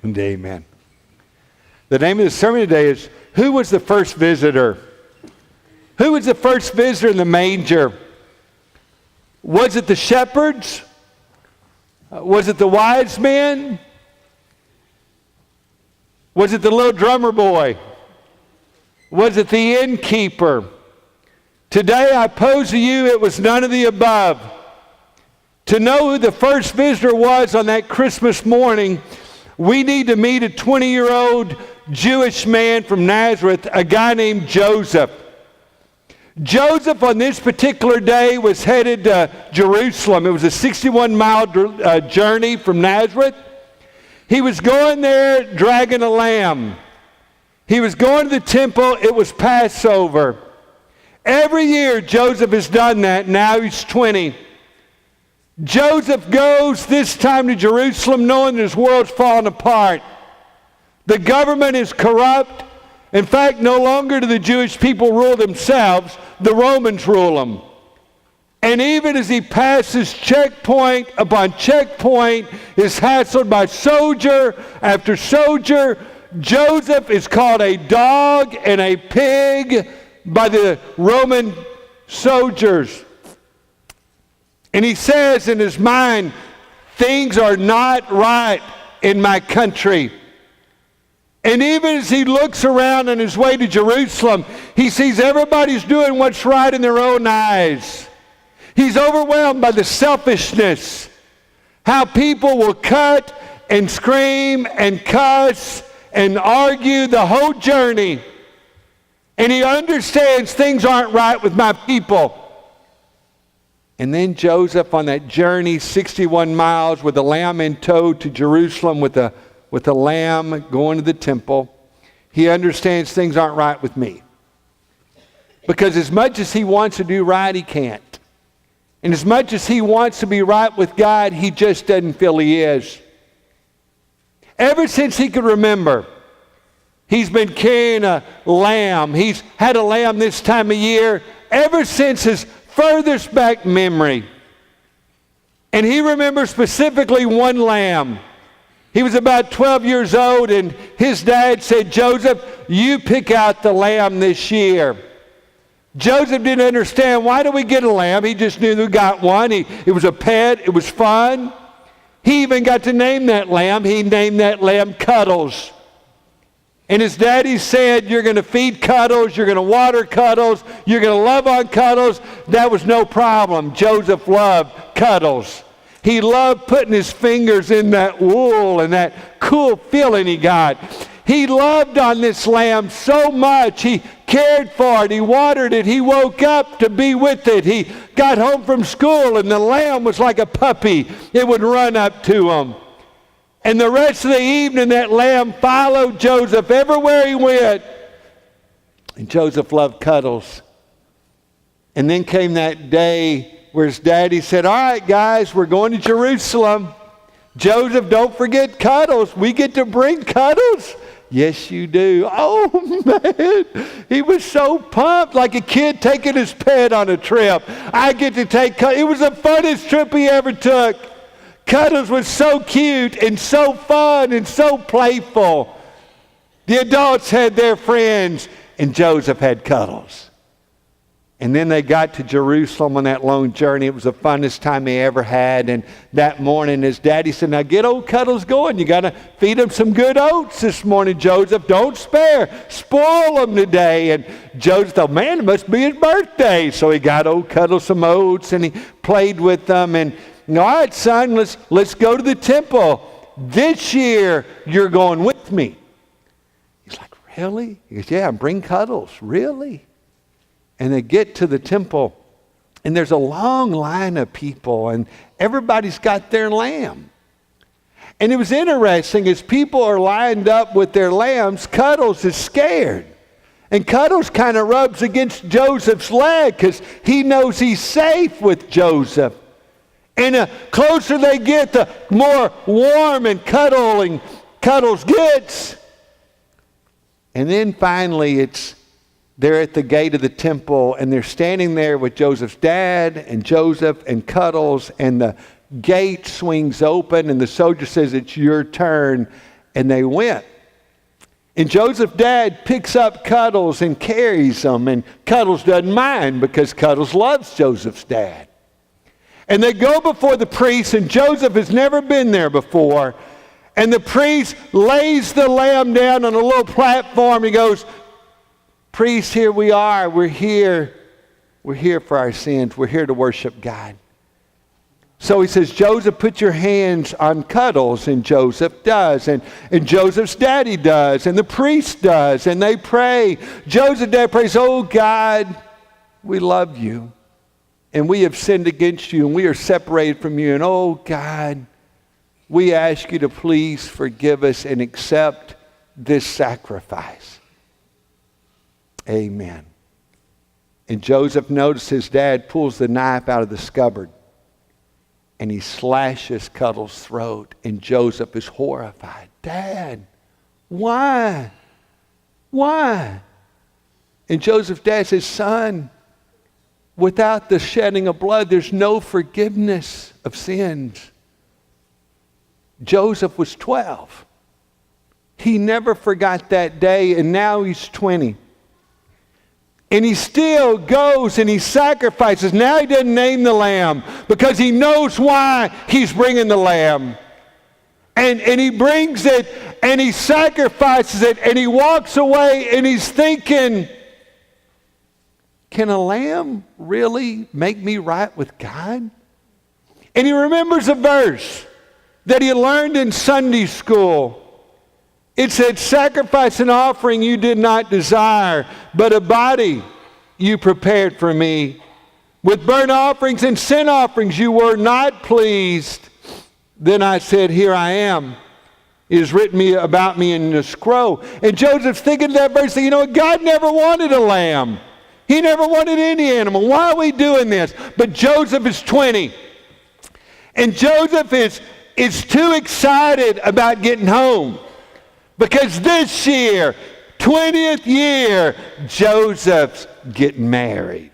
And amen. The name of the sermon today is, Who was the first visitor? Who was the first visitor in the manger? Was it the shepherds? Was it the wise men? Was it the little drummer boy? Was it the innkeeper? Today I pose to you it was none of the above. To know who the first visitor was on that Christmas morning, we need to meet a 20-year-old Jewish man from Nazareth, a guy named Joseph. Joseph on this particular day was headed to Jerusalem. It was a 61-mile journey from Nazareth. He was going there dragging a lamb. He was going to the temple. It was Passover. Every year Joseph has done that. Now he's 20. Joseph goes this time to Jerusalem knowing his world's falling apart. The government is corrupt. In fact, no longer do the Jewish people rule themselves. The Romans rule them. And even as he passes checkpoint upon checkpoint, is hassled by soldier after soldier. Joseph is called a dog and a pig by the Roman soldiers. And he says in his mind, things are not right in my country. And even as he looks around on his way to Jerusalem, he sees everybody's doing what's right in their own eyes. He's overwhelmed by the selfishness, how people will cut and scream and cuss and argue the whole journey. And he understands things aren't right with my people. And then Joseph on that journey, 61 miles with a lamb in tow to Jerusalem with a lamb going to the temple, he understands things aren't right with me. Because as much as he wants to do right, he can't. And as much as he wants to be right with God, he just doesn't feel he is. Ever since he could remember, he's been carrying a lamb. He's had a lamb this time of year ever since his furthest back memory. And he remembers specifically one lamb. He was about 12 years old, and his dad said, Joseph, you pick out the lamb this year. Joseph didn't understand, why do we get a lamb? He just knew we got one. It was a pet. It was fun. He even got to name that lamb. He named that lamb Cuddles. And his daddy said, you're going to feed Cuddles, you're going to water Cuddles, you're going to love on Cuddles. That was no problem. Joseph loved Cuddles. He loved putting his fingers in that wool and that cool feeling he got. He loved on this lamb so much. He cared for it. He watered it. He woke up to be with it. He got home from school and the lamb was like a puppy. It would run up to him. And the rest of the evening, that lamb followed Joseph everywhere he went. And Joseph loved Cuddles. And then came that day where his daddy said, all right, guys, we're going to Jerusalem. Joseph, don't forget Cuddles. We get to bring Cuddles. Yes, you do. Oh, man. He was so pumped, like a kid taking his pet on a trip. I get to take Cuddles. It was the funnest trip he ever took. Cuddles was so cute and so fun and so playful. The adults had their friends, and Joseph had Cuddles. And then they got to Jerusalem on that long journey. It was the funnest time they ever had. And that morning, his daddy said, now get old Cuddles going. You got to feed him some good oats this morning, Joseph. Don't spare. Spoil them today. And Joseph thought, man, it must be his birthday. So he got old Cuddles some oats, and he played with them. And, all right, son, let's go to the temple. This year, you're going with me. He's like, really? He goes, yeah, bring Cuddles. Really? And they get to the temple, and there's a long line of people, and everybody's got their lamb. And it was interesting, as people are lined up with their lambs, Cuddles is scared. And Cuddles kind of rubs against Joseph's leg because he knows he's safe with Joseph. And the closer they get, the more warm and cuddling Cuddles gets. And then finally they're at the gate of the temple, and they're standing there with Joseph's dad and Joseph and Cuddles, and the gate swings open, and the soldier says, it's your turn. And they went. And Joseph's dad picks up Cuddles and carries them. And Cuddles doesn't mind because Cuddles loves Joseph's dad. And they go before the priest, and Joseph has never been there before. And the priest lays the lamb down on a little platform. He goes, priest, here we are. We're here. We're here for our sins. We're here to worship God. So he says, Joseph, put your hands on Cuddles. And Joseph does. And Joseph's daddy does. And the priest does. And they pray. Joseph's dad prays, oh God, we love you. And we have sinned against you. And we are separated from you. And oh God, we ask you to please forgive us and accept this sacrifice. Amen. And Joseph noticed his dad pulls the knife out of the scabbard. And he slashes Cuddles' throat. And Joseph is horrified. Dad, why? Why? And Joseph's dad says, son, without the shedding of blood, there's no forgiveness of sins. Joseph was 12. He never forgot that day, and now he's 20. And he still goes and he sacrifices. Now he doesn't name the lamb because he knows why he's bringing the lamb. And he brings it and he sacrifices it and he walks away and he's thinking, can a lamb really make me right with God? And he remembers a verse that he learned in Sunday school. It said, sacrifice and offering you did not desire, but a body you prepared for me. With burnt offerings and sin offerings you were not pleased. Then I said, here I am. It is written about me in the scroll. And Joseph's thinking of that verse, you know, God never wanted a lamb. He never wanted any animal. Why are we doing this? But Joseph is 20. And Joseph is too excited about getting home. Because this year, 20th year, Joseph's getting married.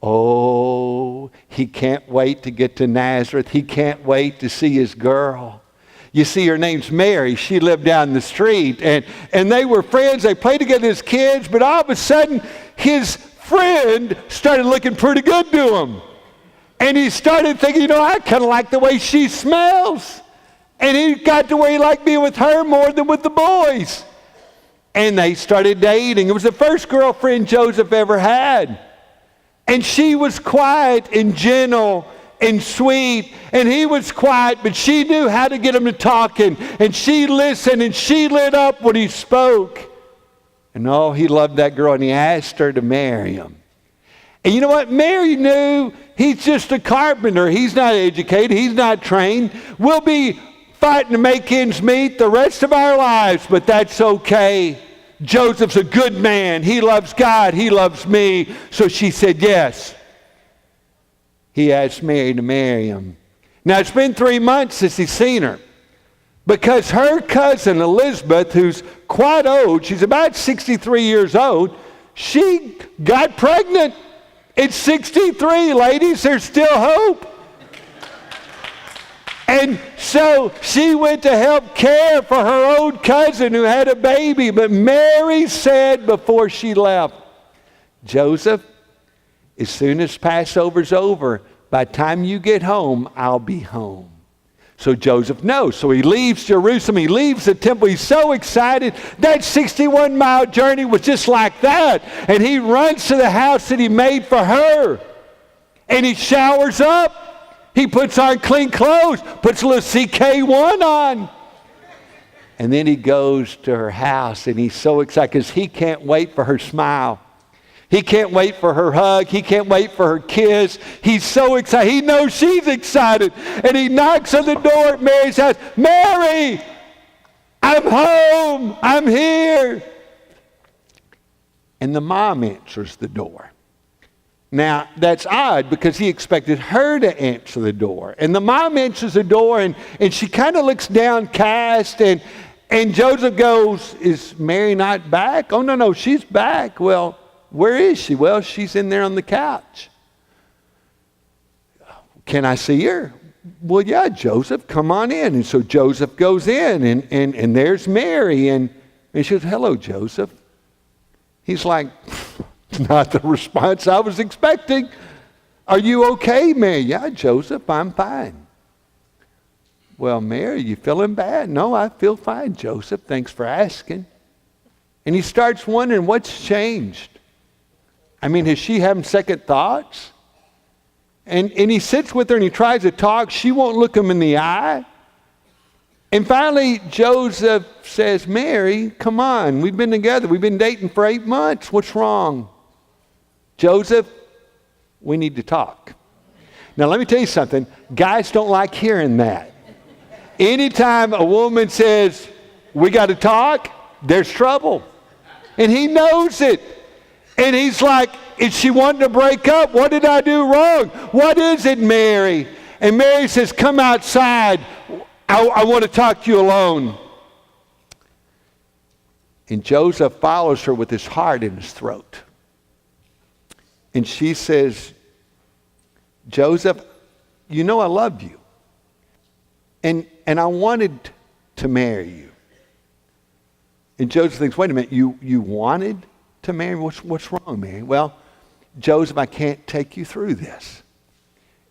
Oh, he can't wait to get to Nazareth. He can't wait to see his girl. You see, her name's Mary. She lived down the street. And they were friends. They played together as kids. But all of a sudden, his friend started looking pretty good to him. And he started thinking, you know, I kind of like the way she smells. And he got to where he liked being with her more than with the boys. And they started dating. It was the first girlfriend Joseph ever had. And she was quiet and gentle and sweet. And he was quiet, but she knew how to get him to talking. And she listened and she lit up when he spoke. And oh, he loved that girl and he asked her to marry him. And you know what? Mary knew he's just a carpenter. He's not educated. He's not trained. We'll be fighting to make ends meet the rest of our lives, but that's okay. Joseph's a good man. He loves God. He loves me. So she said yes. He asked Mary to marry him. Now, it's been 3 months since he's seen her because her cousin Elizabeth, who's quite old, she's about 63 years old, she got pregnant. It's 63, ladies. There's still hope. And so she went to help care for her old cousin who had a baby. But Mary said before she left, Joseph, as soon as Passover's over, by the time you get home, I'll be home. So Joseph knows. So he leaves Jerusalem. He leaves the temple. He's so excited. That 61-mile journey was just like that. And he runs to the house that he made for her. And he showers up. He puts on clean clothes, puts a little CK1 on. And then he goes to her house, and he's so excited because he can't wait for her smile. He can't wait for her hug. He can't wait for her kiss. He's so excited. He knows she's excited. And he knocks on the door at Mary's house. Mary, I'm home. I'm here. And the mom answers the door. Now, that's odd because he expected her to answer the door. And the mom answers the door, and she kind of looks downcast, and Joseph goes, is Mary not back? Oh, no, she's back. Well, where is she? Well, she's in there on the couch. Can I see her? well, yeah, Joseph, come on in. And so Joseph goes in, and there's Mary. And she says, hello, Joseph. He's like, not the response I was expecting. Are you okay, Mary? Yeah, Joseph, I'm fine. Well, Mary, you feeling bad? No, I feel fine, Joseph. Thanks for asking. And he starts wondering, what's changed? I mean, is she having second thoughts? And he sits with her and he tries to talk. She won't look him in the eye. And finally, Joseph says, Mary, come on. We've been together. We've been dating for 8 months. What's wrong? Joseph, we need to talk. Now, let me tell you something. Guys don't like hearing that. Anytime a woman says, we got to talk, there's trouble. And he knows it. And he's like, is she wanting to break up? What did I do wrong? What is it, Mary? And Mary says, come outside. I want to talk to you alone. And Joseph follows her with his heart in his throat. And she says, Joseph, you know I love you. And I wanted to marry you. And Joseph thinks, wait a minute, you wanted to marry me? What's wrong, Mary? Well, Joseph, I can't take you through this.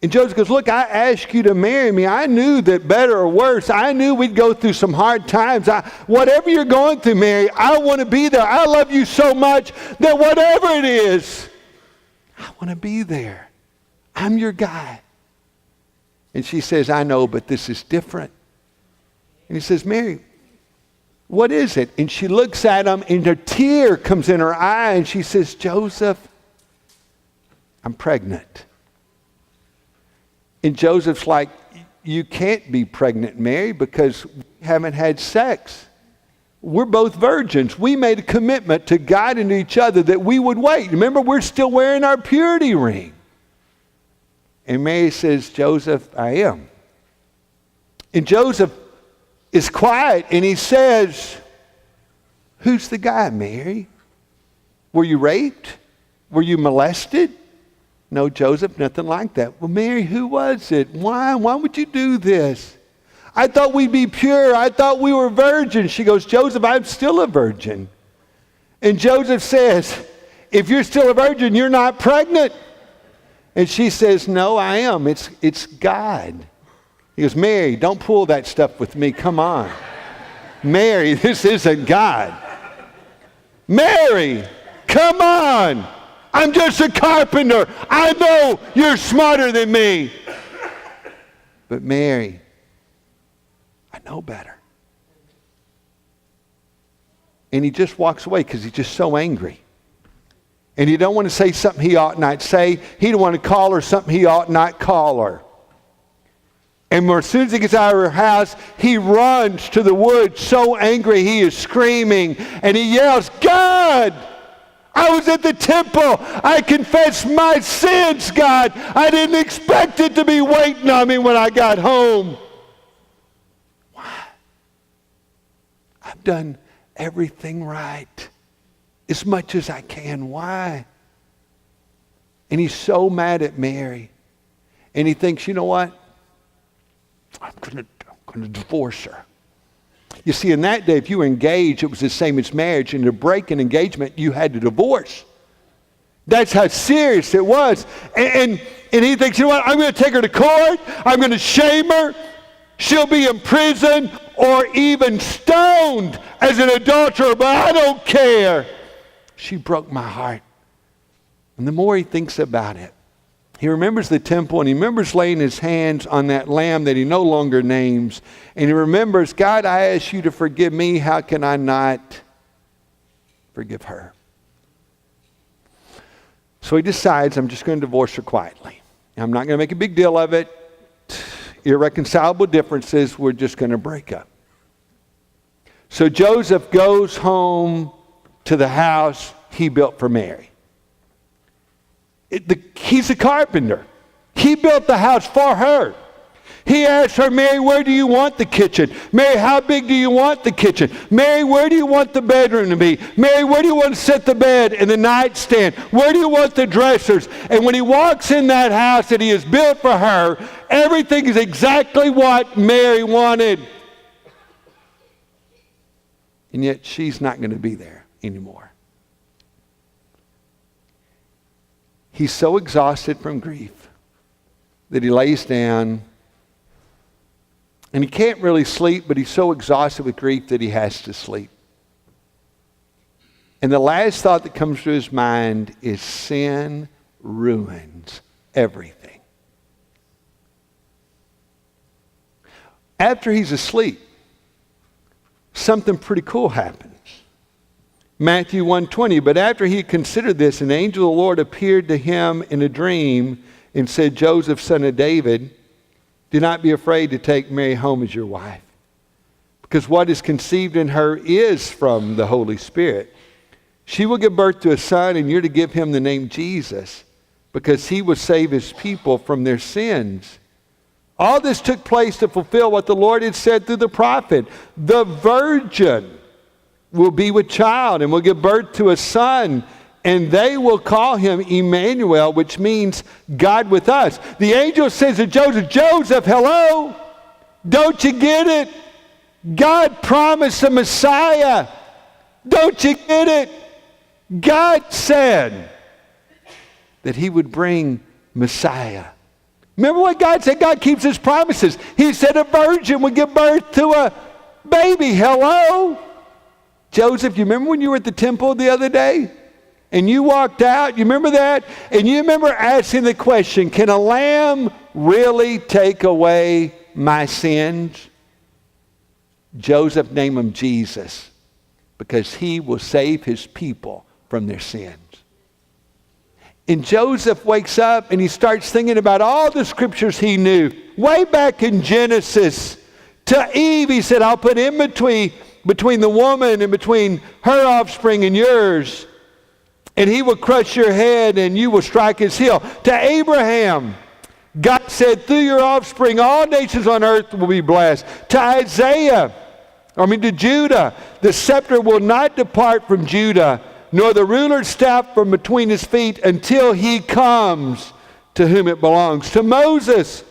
And Joseph goes, look, I asked you to marry me. I knew that better or worse, I knew we'd go through some hard times. Whatever you're going through, Mary, I want to be there. I love you so much that whatever it is, I want to be there. I'm your guy. And she says, I know, but this is different. And he says, Mary, what is it? And she looks at him, and a tear comes in her eye, and she says, Joseph, I'm pregnant. And Joseph's like, you can't be pregnant, Mary, because we haven't had sex. We're both virgins. We made a commitment to God and to each other that we would wait. Remember, we're still wearing our purity ring. And Mary says, Joseph, I am. And Joseph is quiet, and he says, who's the guy, Mary? Were you raped? Were you molested? No, Joseph, nothing like that. Well, Mary, who was it? Why? Why would you do this? I thought we'd be pure. I thought we were virgins. She goes, Joseph, I'm still a virgin. And Joseph says, if you're still a virgin, you're not pregnant. And she says, no, I am. It's God. He goes, Mary, don't pull that stuff with me. Come on. Mary, this isn't God. Mary, come on. I'm just a carpenter. I know you're smarter than me. But Mary, I know better. And he just walks away because he's just so angry. And he don't want to say something he ought not say. He don't want to call her something he ought not call her. And as soon as he gets out of her house, he runs to the woods so angry he is screaming. And he yells, God! I was at the temple. I confessed my sins, God. I didn't expect it to be waiting on me when I got home. Why? I've done everything right as much as I can. Why? And he's so mad at Mary. And he thinks, you know what? I'm going to divorce her. You see, in that day, if you were engaged, it was the same as marriage. And to break an engagement, you had to divorce. That's how serious it was. And he thinks, you know what? I'm going to take her to court. I'm going to shame her. She'll be in prison or even stoned as an adulterer, but I don't care. She broke my heart. And the more he thinks about it, he remembers the temple, and he remembers laying his hands on that lamb that he no longer names. And he remembers, God, I ask you to forgive me. How can I not forgive her? So he decides, I'm just going to divorce her quietly. I'm not going to make a big deal of it. Irreconcilable differences, we're just going to break up. So Joseph goes home to the house he built for Mary. He's a carpenter. He built the house for her. He asked her, Mary, where do you want the kitchen? Mary, how big do you want the kitchen? Mary, where do you want the bedroom to be? Mary, where do you want to set the bed and the nightstand? Where do you want the dressers? And when he walks in that house that he has built for her, everything is exactly what Mary wanted. And yet she's not going to be there anymore. He's so exhausted from grief that he lays down. And he can't really sleep, but he's so exhausted with grief that he has to sleep. And the last thought that comes to his mind is sin ruins everything. After he's asleep, something pretty cool happens. Matthew 1:20, but after he considered this, an angel of the Lord appeared to him in a dream and said, Joseph, son of David, do not be afraid to take Mary home as your wife, because what is conceived in her is from the Holy Spirit. She will give birth to a son, and you're to give him the name Jesus, because he will save his people from their sins. All this took place to fulfill what the Lord had said through the prophet. The virgin will be with child and will give birth to a son, and they will call him Emmanuel, which means God with us. The angel says to Joseph, Joseph, hello, don't you get it? God promised a Messiah. Don't you get it? God said that he would bring Messiah. Remember what God said? God keeps his promises. He said a virgin would give birth to a baby. Hello? Joseph, you remember when you were at the temple the other day? And you walked out, you remember that? And you remember asking the question, can a lamb really take away my sins? Joseph named him Jesus, because he will save his people from their sins. And Joseph wakes up and he starts thinking about all the scriptures he knew. Way back in Genesis, to Eve, he said, I'll put in between the woman and between her offspring and yours, and he will crush your head and you will strike his heel. To Abraham, God said, through your offspring, all nations on earth will be blessed. To Judah, the scepter will not depart from Judah, nor the ruler's staff from between his feet, until he comes to whom it belongs. To Moses,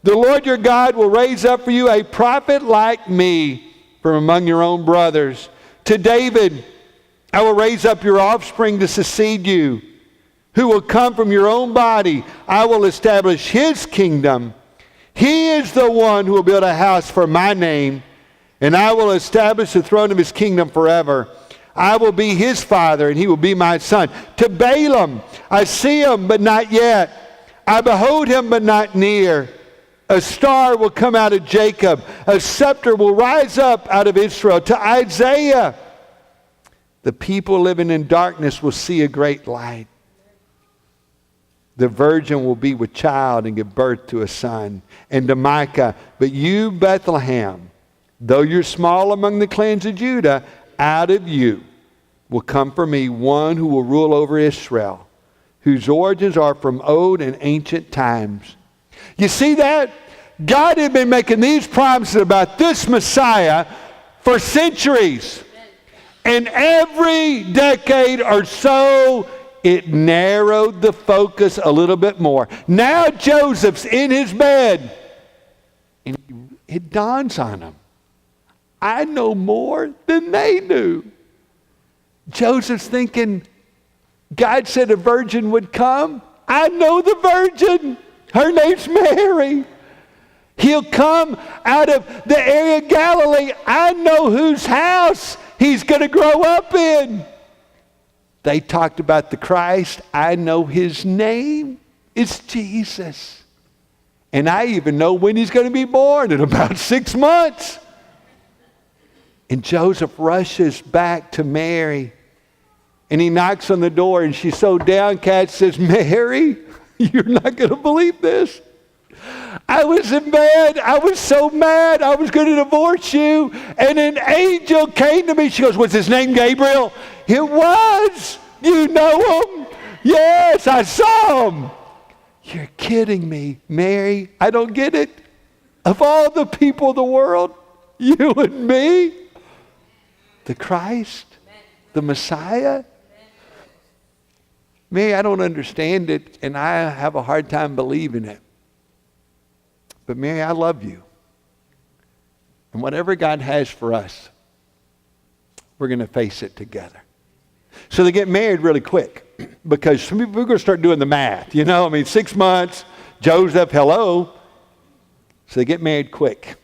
the Lord your God will raise up for you a prophet like me from among your own brothers. To David, I will raise up your offspring to succeed you, who will come from your own body. I will establish his kingdom. He is the one who will build a house for my name, and I will establish the throne of his kingdom forever. I will be his father, and he will be my son. To Balaam, I see him, but not yet. I behold him, but not near. A star will come out of Jacob. A scepter will rise up out of Israel. To Isaiah, the people living in darkness will see a great light. The virgin will be with child and give birth to a son. And to Micah, but you, Bethlehem, though you're small among the clans of Judah, out of you will come for me one who will rule over Israel, whose origins are from old and ancient times. You see that? God had been making these promises about this Messiah for centuries. And every decade or so, it narrowed the focus a little bit more. Now Joseph's in his bed, and it dawns on him, I know more than they knew. Joseph's thinking, God said a virgin would come. I know the virgin. Her name's Mary. He'll come out of the area of Galilee. I know whose house he's going to grow up in. They talked about the Christ. I know his name. It's Jesus. And I even know when he's going to be born, in about 6 months. And Joseph rushes back to Mary. And he knocks on the door, and she's so downcast, says, Mary, you're not going to believe this. I was in bed. I was so mad. I was going to divorce you. And an angel came to me. She goes, was his name Gabriel? It was. You know him? Yes, I saw him. You're kidding me, Mary. I don't get it. Of all the people of the world, you and me, the Christ, the Messiah. Me, I don't understand it, and I have a hard time believing it. But Mary, I love you. And whatever God has for us, we're going to face it together. So they get married really quick because some people are going to start doing the math. 6 months, Joseph, hello. So they get married quick.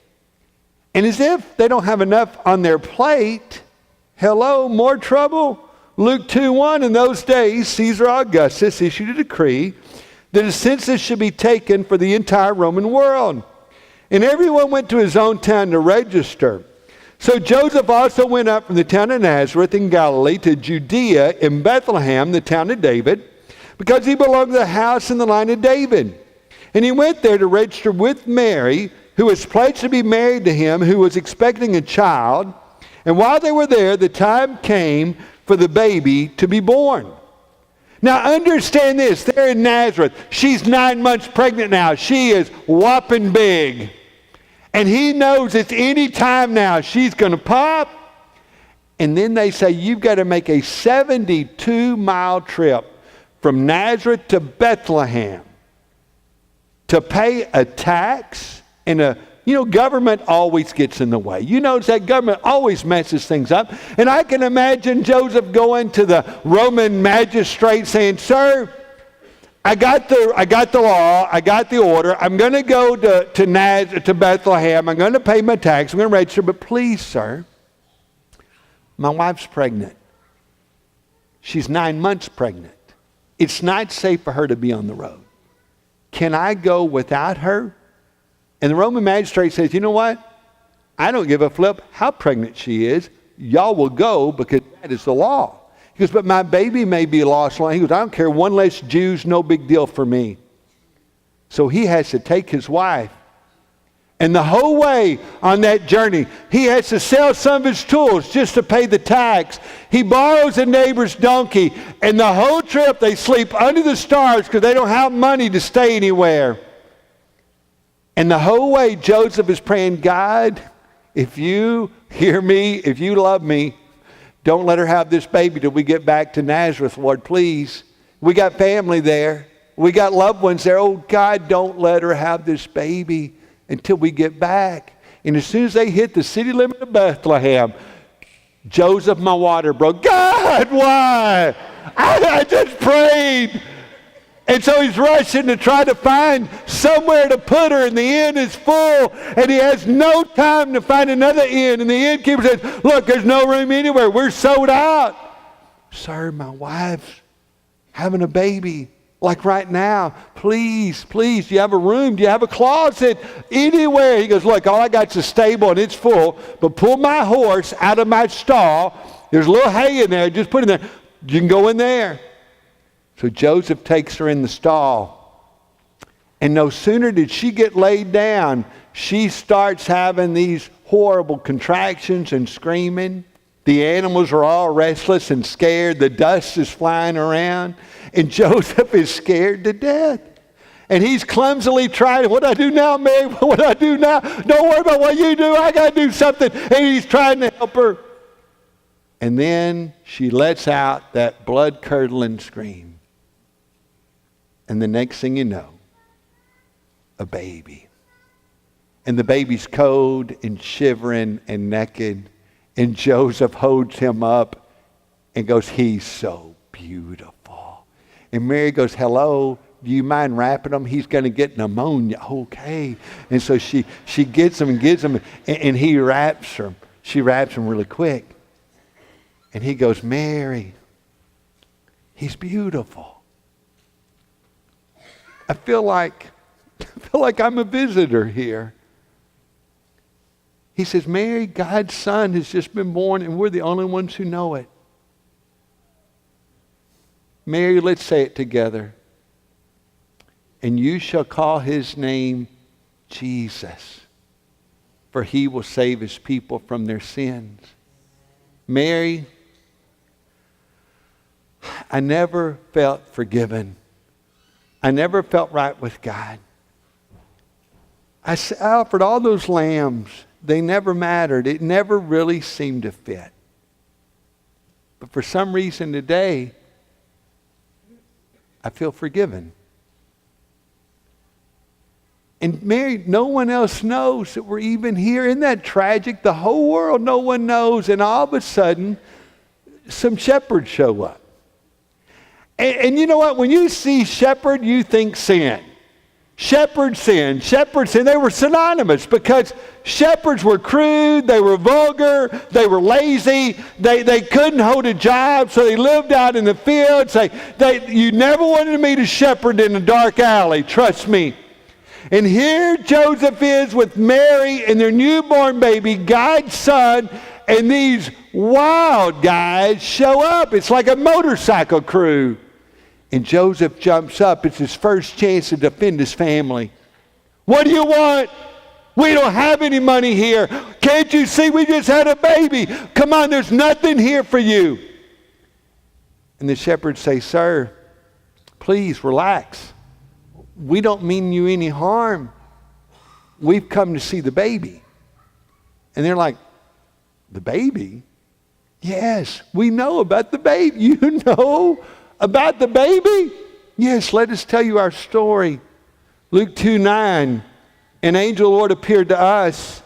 And as if they don't have enough on their plate, hello, more trouble. Luke 2:1, in those days, Caesar Augustus issued a decree that a census should be taken for the entire Roman world. And everyone went to his own town to register. So Joseph also went up from the town of Nazareth in Galilee to Judea in Bethlehem, the town of David, because he belonged to the house and the line of David. And he went there to register with Mary, who was pledged to be married to him, who was expecting a child. And while they were there, the time came for the baby to be born. Now understand this, they're in Nazareth. She's 9 months pregnant now. She is whopping big. And he knows it's any time now she's going to pop. And then they say, you've got to make a 72-mile trip from Nazareth to Bethlehem to pay a tax. And government always gets in the way. You notice that government always messes things up. And I can imagine Joseph going to the Roman magistrate saying, sir, I got the law, I got the order. I'm going to go to Bethlehem. I'm going to pay my tax. I'm going to register. But please, sir, my wife's pregnant. She's 9 months pregnant. It's not safe for her to be on the road. Can I go without her? And the Roman magistrate says, you know what? I don't give a flip how pregnant she is. Y'all will go because that is the law. He goes, but my baby may be lost. He goes, I don't care. One less Jews, no big deal for me. So he has to take his wife. And the whole way on that journey, he has to sell some of his tools just to pay the tax. He borrows a neighbor's donkey. And the whole trip, they sleep under the stars because they don't have money to stay anywhere. And the whole way, Joseph is praying, God, if you hear me, if you love me, don't let her have this baby till we get back to Nazareth, Lord, please. We got family there. We got loved ones there. Oh, God, don't let her have this baby until we get back. And as soon as they hit the city limit of Bethlehem, Joseph, my water broke. God, why? I just prayed. And so he's rushing to try to find somewhere to put her, and the inn is full, and he has no time to find another inn. And the innkeeper says, look, there's no room anywhere. We're sold out. Sir, my wife's having a baby, like right now. Please, do you have a room? Do you have a closet? Anywhere. He goes, look, all I got's a stable, and it's full, but pull my horse out of my stall. There's a little hay in there. Just put it in there. You can go in there. So Joseph takes her in the stall. And no sooner did she get laid down, she starts having these horrible contractions and screaming. The animals are all restless and scared. The dust is flying around. And Joseph is scared to death. And he's clumsily trying, what do I do now, Mary? What do I do now? Don't worry about what you do. I got to do something. And he's trying to help her. And then she lets out that blood-curdling scream. And the next thing you know, a baby. And the baby's cold and shivering and naked. And Joseph holds him up and goes, he's so beautiful. And Mary goes, hello, do you mind wrapping him? He's going to get pneumonia. Okay. And so she gets him and gives him, and he wraps her. She wraps him really quick. And he goes, Mary, he's beautiful. I feel like I'm a visitor here. He says, Mary, God's son has just been born, and we're the only ones who know it. Mary, let's say it together. And you shall call his name Jesus, for he will save his people from their sins. Mary, I never felt forgiven. I never felt right with God. I offered all those lambs. They never mattered. It never really seemed to fit. But for some reason today, I feel forgiven. And Mary, no one else knows that we're even here. Isn't that tragic? The whole world, no one knows. And all of a sudden, some shepherds show up. And you know what? When you see shepherd, you think sin. Shepherd sin, shepherd sin. They were synonymous because shepherds were crude, they were vulgar, they were lazy, they couldn't hold a job, so they lived out in the fields. You never wanted to meet a shepherd in a dark alley, trust me. And here Joseph is with Mary and their newborn baby, God's son, and these wild guys show up. It's like a motorcycle crew. And Joseph jumps up. It's his first chance to defend his family. What do you want? We don't have any money here. Can't you see we just had a baby? Come on, there's nothing here for you. And the shepherds say, sir, please relax. We don't mean you any harm. We've come to see the baby. And they're like, the baby? Yes, we know about the baby. You know about the baby? Yes, let us tell you our story. Luke 2:9, an angel of the Lord appeared to us,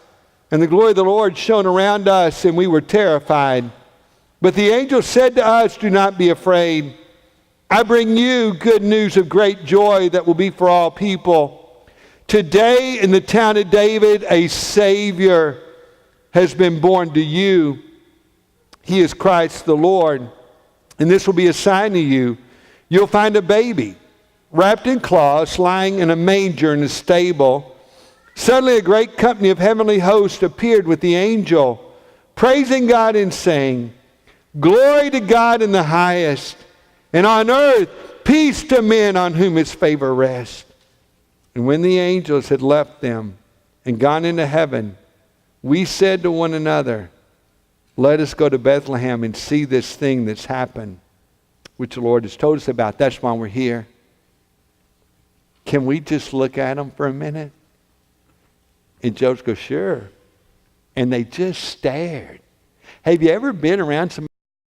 and the glory of the Lord shone around us, and we were terrified. But the angel said to us, do not be afraid. I bring you good news of great joy that will be for all people. Today in the town of David, a Savior has been born to you. He is Christ the Lord. And this will be a sign to you. You'll find a baby wrapped in cloths lying in a manger in a stable. Suddenly a great company of heavenly hosts appeared with the angel, praising God and saying, glory to God in the highest, and on earth peace to men on whom his favor rests. And when the angels had left them and gone into heaven, we said to one another, let us go to Bethlehem and see this thing that's happened, which the Lord has told us about. That's why we're here. Can we just look at them for a minute? And Joseph goes, sure. And they just stared. Have you ever been around somebody